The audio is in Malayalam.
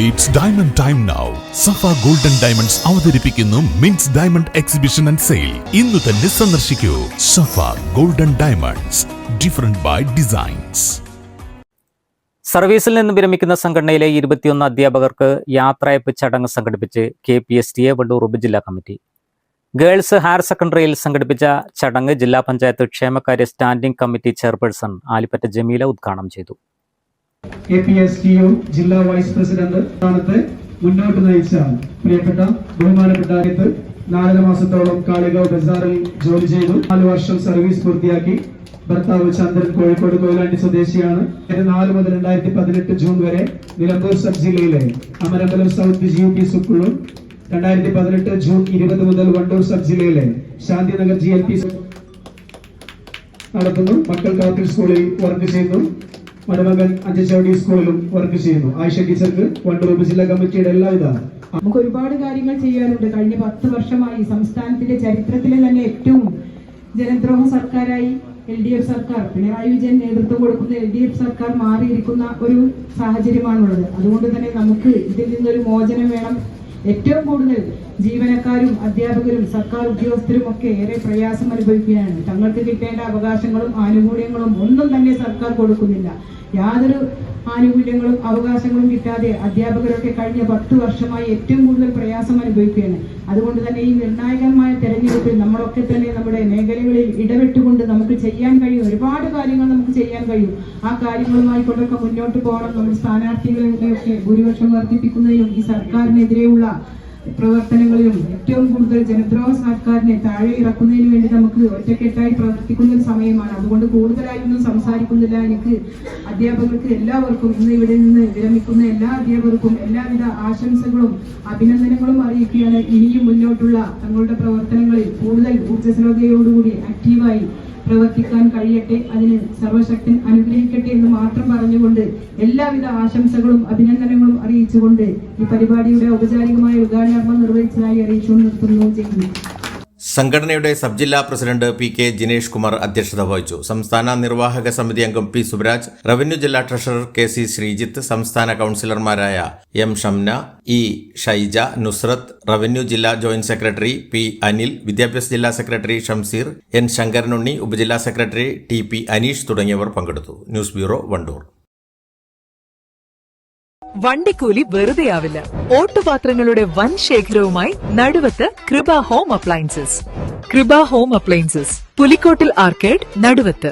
It's diamond time now. Safa Golden Diamonds അവതരിപ്പിക്കുന്നു മിൻസ് ഡയമണ്ട് എക്സിബിഷൻ ആൻഡ് സെയിൽ. ഇന്ന് തന്നെ സന്ദർശിക്കൂ Safa golden diamonds, different by designs. സർവീസിൽ നിന്ന് വിരമിക്കുന്ന സംഘടനയിലെ 21 അധ്യാപകർക്ക് യാത്രയപ്പ് ചടങ്ങ് സംഘടിപ്പിച്ച് KPSTA വണ്ടൂർ ഉപജില്ലാ കമ്മിറ്റി. ഗേൾസ് ഹയർ സെക്കൻഡറിയിൽ സംഘടിപ്പിച്ച ചടങ്ങ് ജില്ലാ പഞ്ചായത്ത് ക്ഷേമകാര്യ standing committee chairperson Alipatta Jameela ഉദ്ഘാടനം ചെയ്തു. KPSTU ജില്ലാ വൈസ് പ്രസിഡന്റ് സ്ഥാനത്ത് മുന്നോട്ട് നയിച്ച പ്രിയപ്പെട്ട ബഹുമാനപ്പെട്ട 4 മാസത്തോളം കാളികാവ് ബസാറിൽ ജോലി ചെയ്തു. 4 വർഷം സർവീസ് പൂർത്തിയാക്കി. ഭർത്താവ് ചന്ദ്രൻ കോഴിക്കോട് കൊയിലാണ്ടി സ്വദേശിയാണ്. 4 മുതൽ 2018 ജൂൺ വരെ നിലമ്പൂർ സബ് ജില്ലയിലെ അമരമ്പലം സൗത്ത് GUP സ്കൂളിലും 2018 ജൂൺ 20 മുതൽ വണ്ടൂർ സബ് ജില്ലയിലെ ശാന്തിനഗർ GLP നടത്തുന്നു. മക്കൾ കാപ്പിൽ സ്കൂളിൽ വർക്ക് ചെയ്യുന്നു. മരുമകൻ അഞ്ചച്ചവടി സ്കൂളിലും വർക്ക് ചെയ്യുന്നു. ആയിഷ ടീച്ചർക്ക് വണ്ടൂർ ഉപജില്ലാ കമ്മിറ്റിയുടെ എല്ലാവിധ. നമുക്ക് ഒരുപാട് കാര്യങ്ങൾ ചെയ്യാനുണ്ട്. കഴിഞ്ഞ 10 വർഷമായി സംസ്ഥാനത്തിന്റെ ചരിത്രത്തിലെ തന്നെ ഏറ്റവും ജനദ്രോഹ സർക്കാരായി LDF സർക്കാർ, പിണറായി വിജയൻ നേതൃത്വം കൊടുക്കുന്ന LDF സർക്കാർ മാറിയിരിക്കുന്ന ഒരു സാഹചര്യമാണുള്ളത്. അതുകൊണ്ട് തന്നെ നമുക്ക് ഇതിൽ നിന്നൊരു മോചനം വേണം. ഏറ്റവും കൂടുതൽ ജീവനക്കാരും അധ്യാപകരും സർക്കാർ ഉദ്യോഗസ്ഥരും ഒക്കെ ഏറെ പ്രയാസം അനുഭവിക്കുകയാണ്. തങ്ങൾക്ക് കിട്ടേണ്ട അവകാശങ്ങളും ആനുകൂല്യങ്ങളും ഒന്നും തന്നെ സർക്കാർ കൊടുക്കുന്നില്ല. യാതൊരു ആനുകൂല്യങ്ങളും അവകാശങ്ങളും കിട്ടാതെ അധ്യാപകരൊക്കെ കഴിഞ്ഞ 10 വർഷമായി ഏറ്റവും കൂടുതൽ പ്രയാസം അനുഭവിക്കുകയാണ്. അതുകൊണ്ട് തന്നെ ഈ നിർണായകമായ തെരഞ്ഞെടുപ്പിൽ നമ്മളൊക്കെ തന്നെ നമ്മുടെ മേഖലകളിൽ ഇടപെട്ടുകൊണ്ട് നമുക്ക് ചെയ്യാൻ കഴിയും. ഒരുപാട് കാര്യങ്ങൾ നമുക്ക് ചെയ്യാൻ കഴിയും. ആ കാര്യങ്ങളുമായി കൊണ്ടൊക്കെ മുന്നോട്ട് പോകണം. നമ്മുടെ സ്ഥാനാർത്ഥികളുടെയൊക്കെ ഭൂരിപക്ഷം വർദ്ധിപ്പിക്കുന്നതിനും ഈ സർക്കാരിനെതിരെയുള്ള പ്രവർത്തനങ്ങളിലും ഏറ്റവും കൂടുതൽ ജനദ്രോഹ സർക്കാരിനെ താഴെ ഇറക്കുന്നതിന് വേണ്ടി നമുക്ക് ഒറ്റക്കെട്ടായി പ്രവർത്തിക്കുന്ന ഒരു സമയമാണ്. അതുകൊണ്ട് കൂടുതലായിട്ടൊന്നും സംസാരിക്കുന്നില്ല. എനിക്ക് അധ്യാപകർക്ക് എല്ലാവർക്കും, ഇന്ന് ഇവിടെ നിന്ന് വിരമിക്കുന്ന എല്ലാ അധ്യാപകർക്കും എല്ലാവിധ ആശംസകളും അഭിനന്ദനങ്ങളും അറിയിക്കുകയാണ്. ഇനിയും മുന്നോട്ടുള്ള തങ്ങളുടെ പ്രവർത്തനങ്ങളിൽ കൂടുതൽ ഊർജ്ജസ്വലതയോടുകൂടി ആക്റ്റീവായി പ്രവർത്തിക്കാൻ കഴിയട്ടെ. അതിന് സർവശക്തൻ അനുഗ്രഹിക്കട്ടെ എന്ന് മാത്രം പറഞ്ഞുകൊണ്ട് എല്ലാവിധ ആശംസകളും അഭിനന്ദനങ്ങളും അറിയിച്ചുകൊണ്ട് ഈ പരിപാടിയുടെ ഔപചാരികമായ ഉദ്ഘാടനം നിർവഹിച്ചതായി അറിയിച്ചു നിർത്തുന്നു. സംഘടനയുടെ സബ് ജില്ലാ പ്രസിഡന്റ് PK ജിനേഷ് കുമാർ അധ്യക്ഷത വഹിച്ചു. സംസ്ഥാന നിർവാഹക സമിതി അംഗം P സുബ്രാജ്, റവന്യൂ ജില്ലാ ട്രഷറർ KC ശ്രീജിത്ത്, സംസ്ഥാന കൌൺസിലർമാരായ M Shamna, E Shaija, Nusrath, revenue ജില്ലാ ജോയിന്റ് സെക്രട്ടറി P അനിൽ, വിദ്യാഭ്യാസ ജില്ലാ സെക്രട്ടറി ഷംസീർ, N ശങ്കരനുണ്ണി, ഉപജില്ലാ സെക്രട്ടറി TP അനീഷ് തുടങ്ങിയവർ പങ്കെടുത്തു. News bureau, Wandoor. വണ്ടിക്കൂലി വെറുതെയാവില്ല. ഓട്ടുപാത്രങ്ങളുടെ വൻ ശേഖരവുമായി Naduvath Kripa home appliances. Kripa home appliances, Pulikottil arcade, നടുവത്ത്.